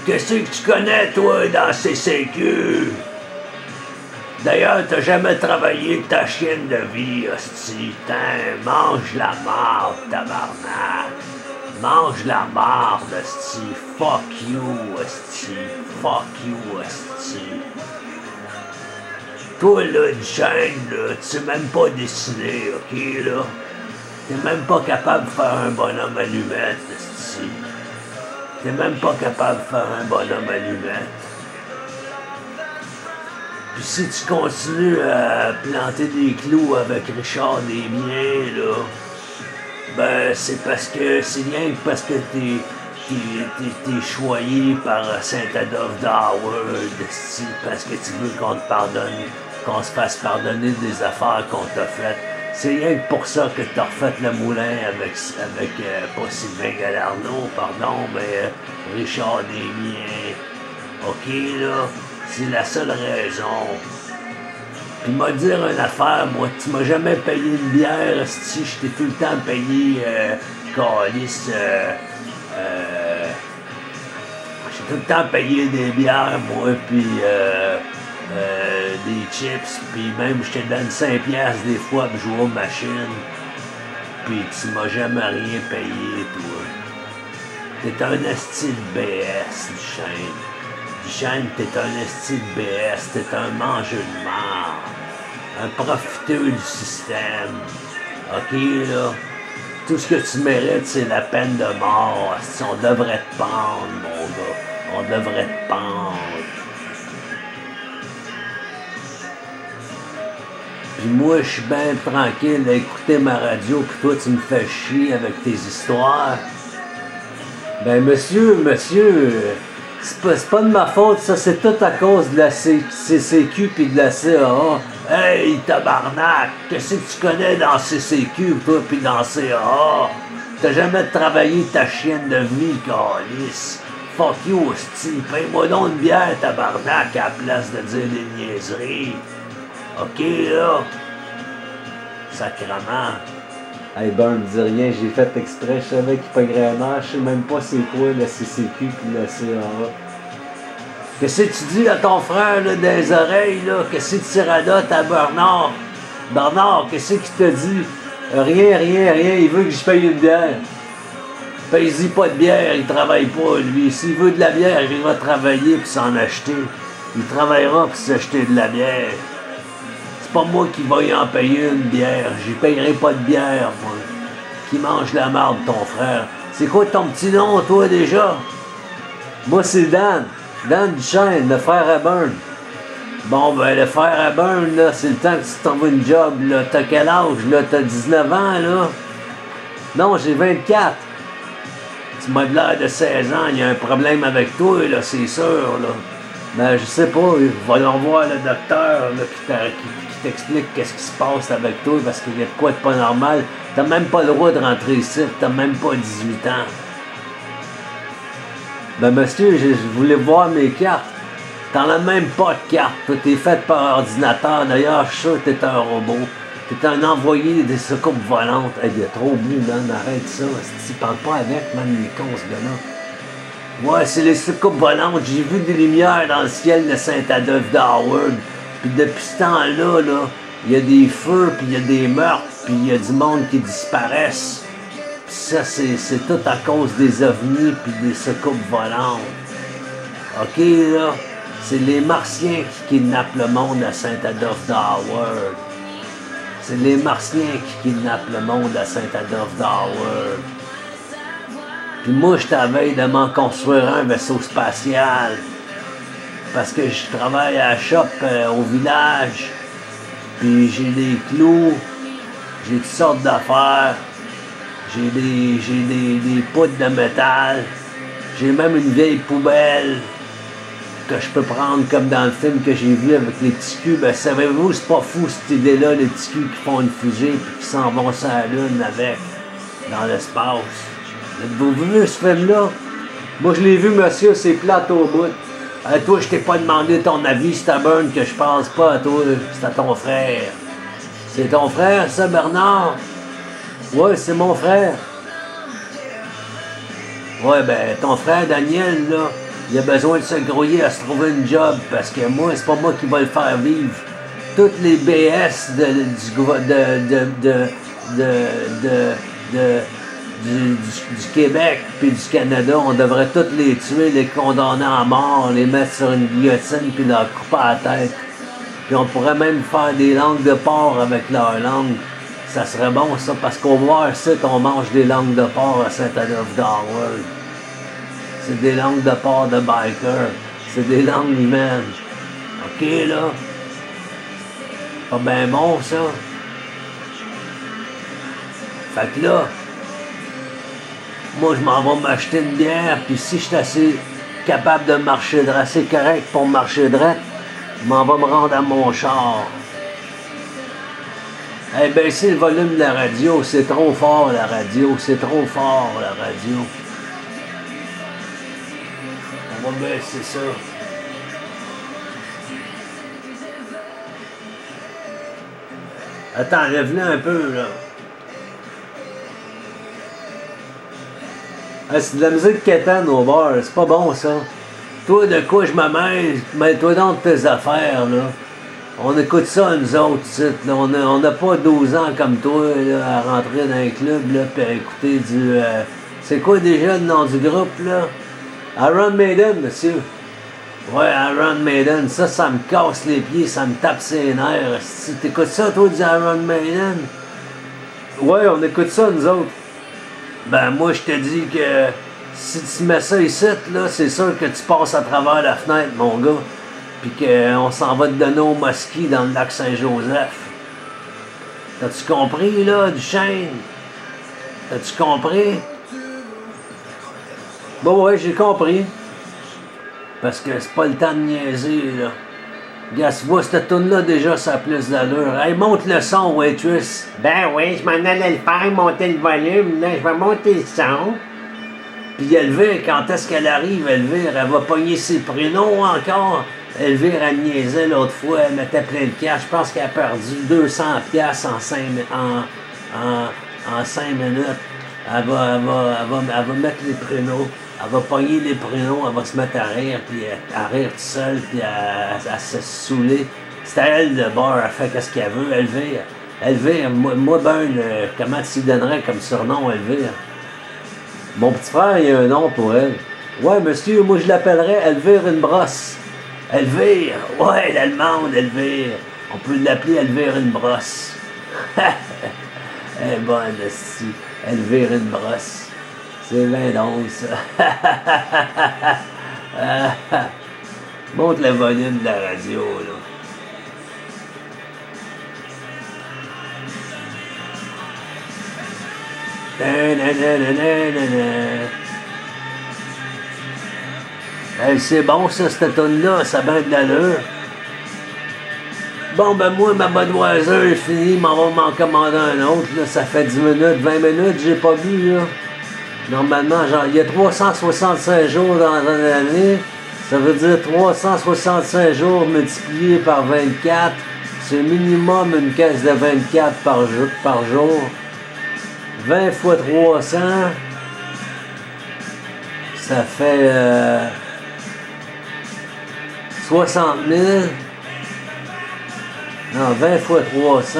Qu'est-ce que tu connais, toi, dans CCQ? D'ailleurs, t'as jamais travaillé ta chienne de vie, hostie. Mange la marde, tabarnak. Mange la marde, hostie. Fuck you, hostie. Fuck you, hostie. Toi, là, une chaîne, là, tu sais même pas dessiner, ok, là? T'es même pas capable de faire un bonhomme allumette, hostie. T'es même pas capable de faire un bonhomme allumette. Puis si tu continues à planter des clous avec Richard Desbiens, là, ben c'est parce que c'est rien que parce que t'es choyé par Saint-Adolphe d'Howard, parce que tu veux qu'on te pardonne, qu'on se fasse pardonner des affaires qu'on t'a faites. C'est rien que pour ça que t'as refait le moulin avec pas Sylvain Galarneau, pardon, mais Richard Desbiens. OK, là? C'est la seule raison. Puis m'a dire une affaire, moi, tu m'as jamais payé une bière, si je t'ai tout le temps payé, calice, j'ai tout le temps payé des bières, moi, puis des chips, puis même je te donne 5 piastres des fois pour jouer aux machines, puis tu m'as jamais rien payé, toi. T'es un esti de BS, Duchesne. Duchesne, t'es un esti de BS, t'es un mangeur de marde, un profiteur du système. OK, là? Tout ce que tu mérites, c'est la peine de mort. On devrait te pendre, mon gars. On devrait te pendre. Puis moi, je suis bien tranquille à écouter ma radio, puis toi, tu me fais chier avec tes histoires. Ben, monsieur, c'est pas de ma faute, ça, c'est tout à cause de la CCQ puis de la CAA. Hey, tabarnak, qu'est-ce que tu connais dans CCQ, toi, puis dans CAA? T'as jamais travaillé ta chienne de vie, calice. Fuck you, hostie. Paye-moi donc une bière, tabarnak, à la place de dire des niaiseries. OK, là? Sacrement. Hey, Burn, dis rien, j'ai fait exprès, je savais qu'il pognerait un air, je sais même pas c'est quoi la CCQ puis la CAA. Qu'est-ce que tu dis à ton frère, là, dans les oreilles, là? Qu'est-ce que tu radotes à Bernard? Bernard, qu'est-ce qu'il te dit? Rien, il veut que je paye une bière. Paye-y pas de bière, il travaille pas, lui. S'il veut de la bière, il va travailler puis s'en acheter. Il travaillera pour s'acheter de la bière. C'est pas moi qui va y en payer une bière. J'y payerai pas de bière, moi. Qui mange la marde, ton frère. C'est quoi ton petit nom, toi, déjà? Moi, c'est Dan. Dan Duchesne, le frère à Burn. Bon, ben, le frère à Burn, là, c'est le temps que tu trouves une job, là. T'as quel âge, là? T'as 19 ans, là? Non, j'ai 24. Tu m'as de l'air de 16 ans. Il y a un problème avec toi, là, c'est sûr, là. Ben, je sais pas. Va donc voir le docteur, là, qui t'explique qu'est-ce qui se passe avec toi, parce qu'il y a de quoi de pas normal. T'as même pas le droit de rentrer ici, t'as même pas 18 ans. Ben, monsieur, je voulais voir mes cartes. T'en as même pas de carte. Toi, t'es fait par ordinateur. D'ailleurs, je suis sûr que t'es un robot. T'es un envoyé des soucoupes volantes. Hey, il est trop bleu, man. Arrête ça. Si tu parles pas avec, man, il est con, ce gars-là. Ouais, c'est les soucoupes volantes. J'ai vu des lumières dans le ciel de Saint-Adolphe d'Howard. Puis depuis ce temps-là, là, il y a des feux, puis il y a des meurtres, puis il y a du monde qui disparaissent. Puis ça, c'est tout à cause des ovnis puis des soucoupes volantes. OK, là? C'est les Martiens qui kidnappent le monde à Saint-Adolphe d'Howard. C'est les Martiens qui kidnappent le monde à Saint-Adolphe d'Howard. Puis moi, je t'avais de m'en construire un vaisseau spatial. Parce que je travaille à la shop au village. Puis j'ai des clous. J'ai toutes sortes d'affaires. J'ai des poutres de métal. J'ai même une vieille poubelle que je peux prendre comme dans le film que j'ai vu avec les petits culs. Ben, savez-vous, c'est pas fou cette idée-là, les petits culs qui font une fusée puis qui s'en vont sur la Lune avec, dans l'espace. Avez-vous vu ce film-là? Moi, je l'ai vu, monsieur, c'est plate au bout. Toi, je t'ai pas demandé ton avis, c'est à Burn que je pense pas à toi, c'est à ton frère. C'est ton frère, ça, Bernard? Ouais, c'est mon frère. Ouais, ben, ton frère Daniel, là, Il a besoin de se grouiller à se trouver une job parce que moi, c'est pas moi qui va le faire vivre. Toutes les BS du Québec puis du Canada, on devrait tous les tuer, les condamner à mort, les mettre sur une guillotine puis leur couper la tête. Puis on pourrait même faire des langues de porc avec leur langue. Ça serait bon ça, parce qu'au voir site, on mange des langues de porc à Saint-Adolphe-d'Harvard. C'est des langues de porc de biker. C'est des langues humaines. OK, là? Pas bien bon, ça? Fait que là, moi, je m'en vais m'acheter une bière, puis si je suis assez capable de marcher droit, assez correct pour marcher droit, je m'en vais me rendre à mon char. Hey, baissez le volume de la radio, c'est trop fort, la radio, c'est trop fort, la radio. On va baisser ça. Attends, lève-le un peu, là. Ah, c'est de la musique quétaine au bar, c'est pas bon, ça. Toi, de quoi je me mêle? Mets-toi dans tes affaires, là. On écoute ça, nous autres, là. On n'a pas 12 ans comme toi, là, à rentrer dans un club, là, puis à écouter du... c'est quoi déjà le nom du groupe, là? Iron Maiden, monsieur. Ouais, Iron Maiden, ça me casse les pieds, ça me tape ses nerfs. Si t'écoutes ça, toi, du Iron Maiden? Ouais, on écoute ça, nous autres. Ben, moi, je te dis que si tu mets ça ici, là, c'est sûr que tu passes à travers la fenêtre, mon gars. Puis qu'on s'en va te donner au mosquée dans le lac Saint-Joseph. T'as-tu compris, là, Duchesne? T'as-tu compris? Bon, ouais, j'ai compris. Parce que c'est pas le temps de niaiser, là. Regarde, tu vois, cette toune-là, déjà, ça a plus d'allure. Hey, monte le son, waitress. Ben oui, je m'en allais le faire, monter le volume. Là, je vais monter le son. Puis Elvire, quand est-ce qu'elle arrive, Elvire, elle va pogner ses prénoms encore. Elvire, elle niaisait l'autre fois, elle mettait plein de cash. Je pense qu'elle a perdu 200$ en 5 minutes. Elle va mettre les prénoms. Elle va pogner les prénoms, elle va se mettre à rire, puis à rire toute seule, puis à se saouler. C'est à elle le bar, elle fait qu'est-ce qu'elle veut, Elvire. Elvire, moi ben, comment tu lui donnerais comme surnom, Elvire? Mon petit frère, il a un nom pour elle. Ouais, monsieur, moi je l'appellerais Elvire une brosse. Elvire, ouais, l'allemande, Elvire. On peut l'appeler Elvire une brosse. Elle est bonne, si. Elvire une brosse. C'est bien drôle, ça. Monte le volume de la radio, là. Hey, c'est bon, ça, cette toune-là, ça a bien de l'allure. Bon, ben moi, ma Budweiser est finie, m'en va m'en commander un autre, là. Ça fait 10 minutes, 20 minutes, j'ai pas bu, là. Normalement, genre, il y a 365 jours dans une année. Ça veut dire 365 jours multiplié par 24. C'est minimum une caisse de 24 par jour. 20 fois 300, ça fait 60 000. Non, 20 fois 300.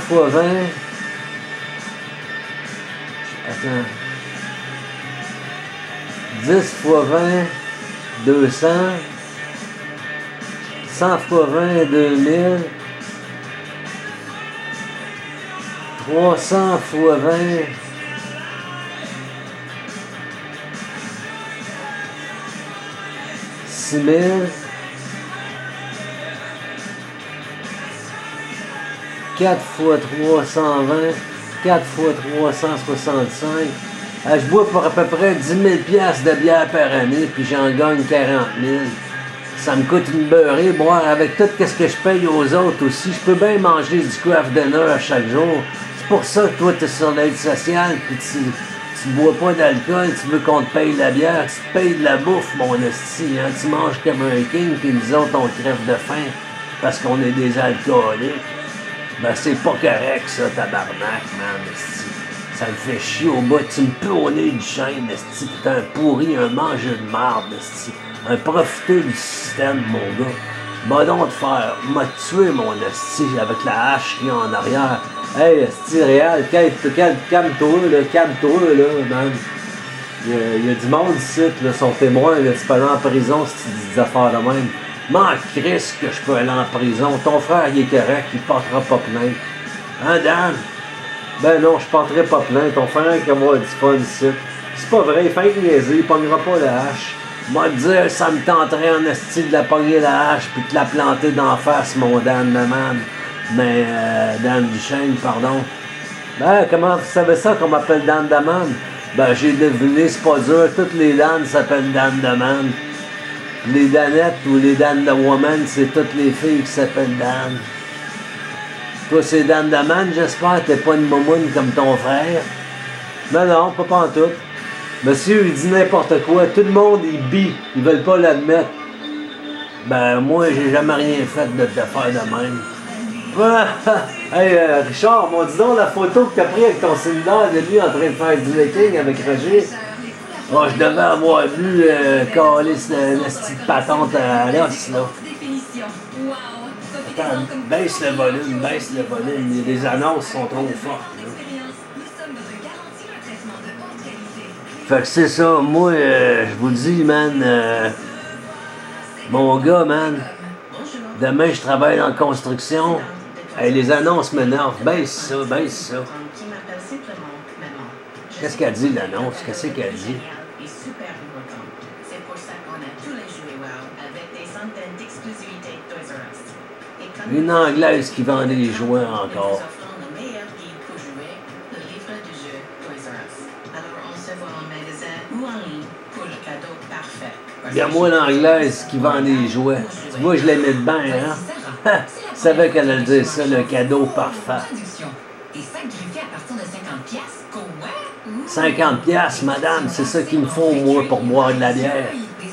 Fois 20. Attends. 10 fois 20, 200. 100 fois 20, 2000. 300 fois 20. 6000. 4 fois 320, 4 fois 365. Je bois pour à peu près 10 000 $ de bière par année, puis j'en gagne 40 000. Ça me coûte une beurrée, boire avec tout ce que je paye aux autres aussi. Je peux bien manger du craft dinner à chaque jour. C'est pour ça que toi, tu es sur l'aide sociale, puis tu bois pas d'alcool, tu veux qu'on te paye la bière, tu te payes de la bouffe, mon esti. Hein? Tu manges comme un king, puis nous autres, on crève de faim parce qu'on est des alcooliques. Ben, c'est pas correct, ça, tabarnak, man, esti. Ça me fait chier au bout. Tu me peux au nez du chêne, esti. T'es un pourri, un mangeur de marde, esti. Un profiteur du système, mon gars. M'a donc de faire. M'a tué, mon esti, avec la hache qu'il y a en arrière. Hey, esti, réel, calme-toi, là, man. Il y a du monde ici, là, son témoin, là, tu peux aller en prison si tu dis des affaires de même. M'en crisse que je peux aller en prison. Ton frère, il est correct, il portera pas plainte. Hein, Dan? Ben non, je porterai pas plainte. Ton frère qui va avoir du fun ici. C'est pas vrai, il fait que niaiser, il pognera pas la hache. Moi, te dire, ça me tenterait en esti de la pogner la hache puis de la planter d'en face, mon Dan de man. Mais, Dan Duchesne, pardon. Ben, comment vous savez ça qu'on m'appelle Dan de man? Ben, j'ai deviné, c'est pas dur, toutes les Dan s'appellent Dan de man. Les Danettes ou les Dan de woman, c'est toutes les filles qui s'appellent Dan. Toi, c'est Dan de man, j'espère, t'es pas une momoune comme ton frère. Ben non, pas en tout. Monsieur, il dit n'importe quoi. Tout le monde, il bie. Ils veulent pas l'admettre. Ben, moi, j'ai jamais rien fait de te faire de même. Hey, Richard, dis donc la photo que t'as prise avec ton cellulaire de lui en train de faire du necking avec Roger. Oh, je devais avoir vu caler la petite patente à l'os, là. Attends, baisse le volume. Les annonces sont trop fortes, là. Fait que c'est ça, moi, je vous le dis, man, mon gars, man, demain, je travaille dans la construction. Hey, les annonces m'énervent. Baisse ça. Qu'est-ce qu'elle dit, l'annonce? Qu'est-ce qu'elle dit? Une Anglaise qui vend des jouets encore. Il y a moi l'Anglaise qui vend des jouets. Tu vois, je l'ai mis de bain, hein? Je savais qu'elle allait dire ça, le cadeau parfait. 50 piastres, madame, c'est ça qu'il me faut, moi, pour boire de la bière.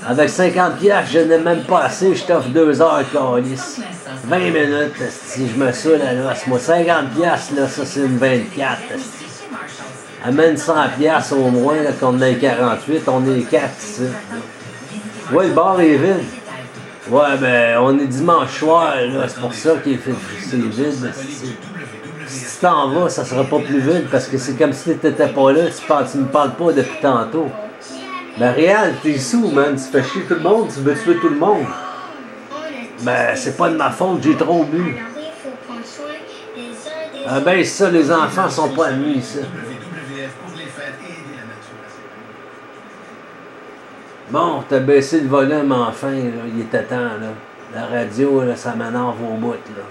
Avec 50 piastres, je n'ai même pas assez, je t'offre 2 heures de calice. 20 minutes, si je me saoule à l'os. Moi, 50 piastres, là, ça, c'est une 24. Amène 100 piastres au moins, là, qu'on ait 48, on est 4 ici. Ouais, le bar est vide. Ouais, ben, on est dimanche soir, là, c'est pour ça qu'il est c'est vide. Si tu t'en vas, ça sera pas plus vide, parce que c'est comme si t'étais pas là, tu me parles pas depuis tantôt. Ben, réel, t'es sous, man, tu fais chier tout le monde, tu veux tuer tout le monde. Ben, c'est pas de ma faute, j'ai trop bu. Ah ben, ça, les enfants sont pas admis, ça. Bon, t'as baissé le volume enfin, là. Il était temps, là. La radio, là, ça m'énerve au bout, là.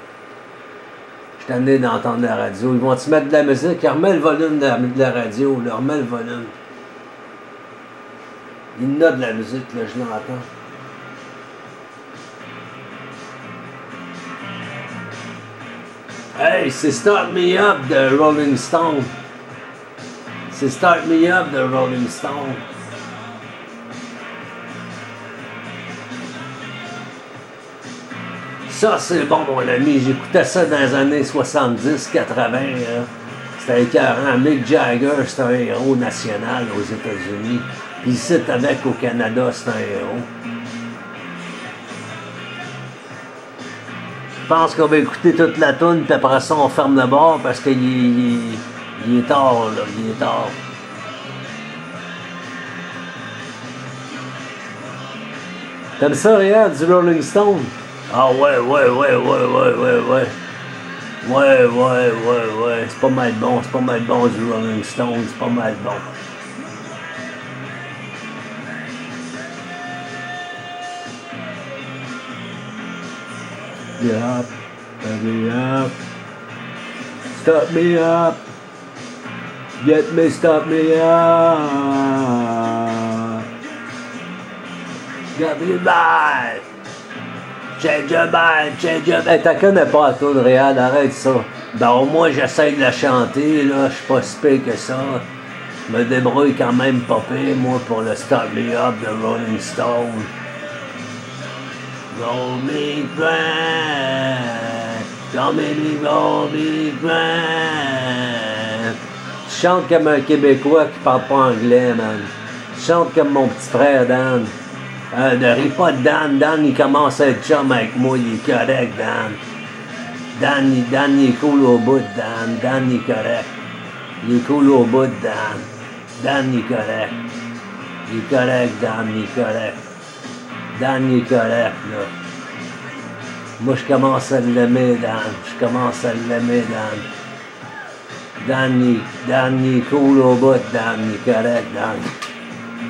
Je t'ai amené d'entendre la radio. Ils vont-tu mettre de la musique? Remets le volume de la radio, là. Remets le volume. Il y en a de la musique, là, je l'entends. Hey, c'est Start Me Up de Rolling Stone. C'est Start Me Up de Rolling Stone. Ça, c'est bon, mon ami. J'écoutais ça dans les années 70-80. C'était écœurant. Mick Jagger, c'est un héros national aux États-Unis. Puis ici, avec au Canada, c'est un héros. Je pense qu'on va écouter toute la toune, puis après ça, on ferme le bar parce qu'il est tard, là. Il est tard. T'aimes ça, regarde, du Rolling Stone? Ah ouais. Ouais. C'est pas mal bon du Rolling Stone, c'est pas mal bon. Up, hurry up, stop me up, get me, stop me up, got me back, change your mind. Hey, t'as connais pas la toune réelle, arrête ça. Ben au moins j'essaie de la chanter, là, je suis pas si pire que ça. Je me débrouille quand même pas pire, moi, pour le Stop Me Up de Rolling Stone. Roll me grind, don't make me roll me grind. Tu chante comme un Québécois qui parle pas anglais, man. Tu chantes comme mon petit frère Dan. Ne ris pas de Dan. Dan, il commence à être chum avec moi. Il est correct, Dan. Dan, il est cool au bout, Dan. Dan, il est correct. Il est cool au bout, Dan. Dan, il est correct. Il est correct, Dan, il est correct. Dan, il est correct, là. Moi, je commence à l'aimer, Dan. Je commence à l'aimer, Dan. Dan, il est cool au bout, Dan. Il est correct, Dan.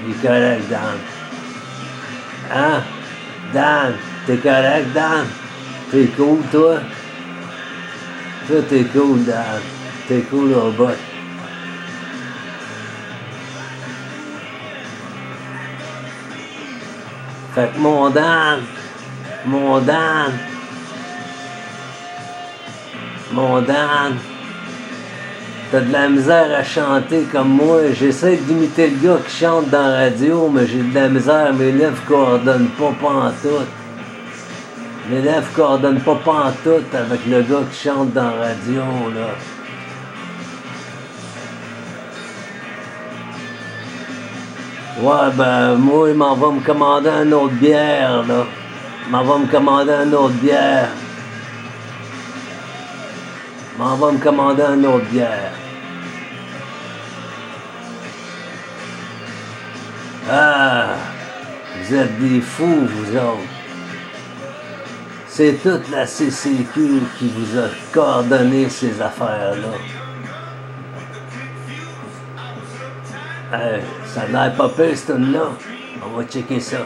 Il est correct, Dan. Hein? Dan, t'es correct, Dan? T'es cool, toi? Toi, t'es cool, Dan. T'es cool au bout. Fait que mon Dan, t'as de la misère à chanter comme moi. J'essaie d'imiter le gars qui chante dans la radio, mais j'ai de la misère. Mes lèvres coordonnent pas pantoute. Mes lèvres coordonnent pas pantoute avec le gars qui chante dans la radio, là. Ouais, ben, moi, il m'en va me commander une autre bière, là. Il m'en va me commander une autre bière. Il m'en va me commander une autre bière. Ah, vous êtes des fous, vous autres. C'est toute la CCQ qui vous a coordonné ces affaires-là. Ça a l'air pas pire, cette tune-là. On va checker ça.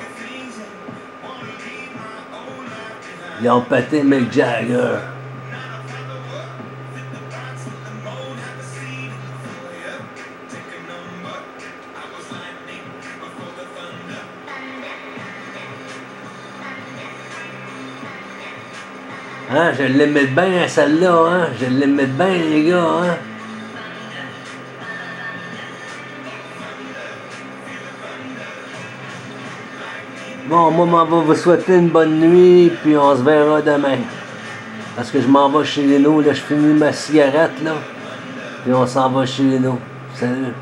Ils ont pété Mick Jagger. Hein, je l'aimais bien, celle-là, hein? Je l'aimais bien, les gars, hein? Bon, moi, m'en vais vous souhaiter une bonne nuit, puis on se verra demain. Parce que je m'en vais chez nous, là, je finis ma cigarette, là, puis on s'en va chez nous. Salut.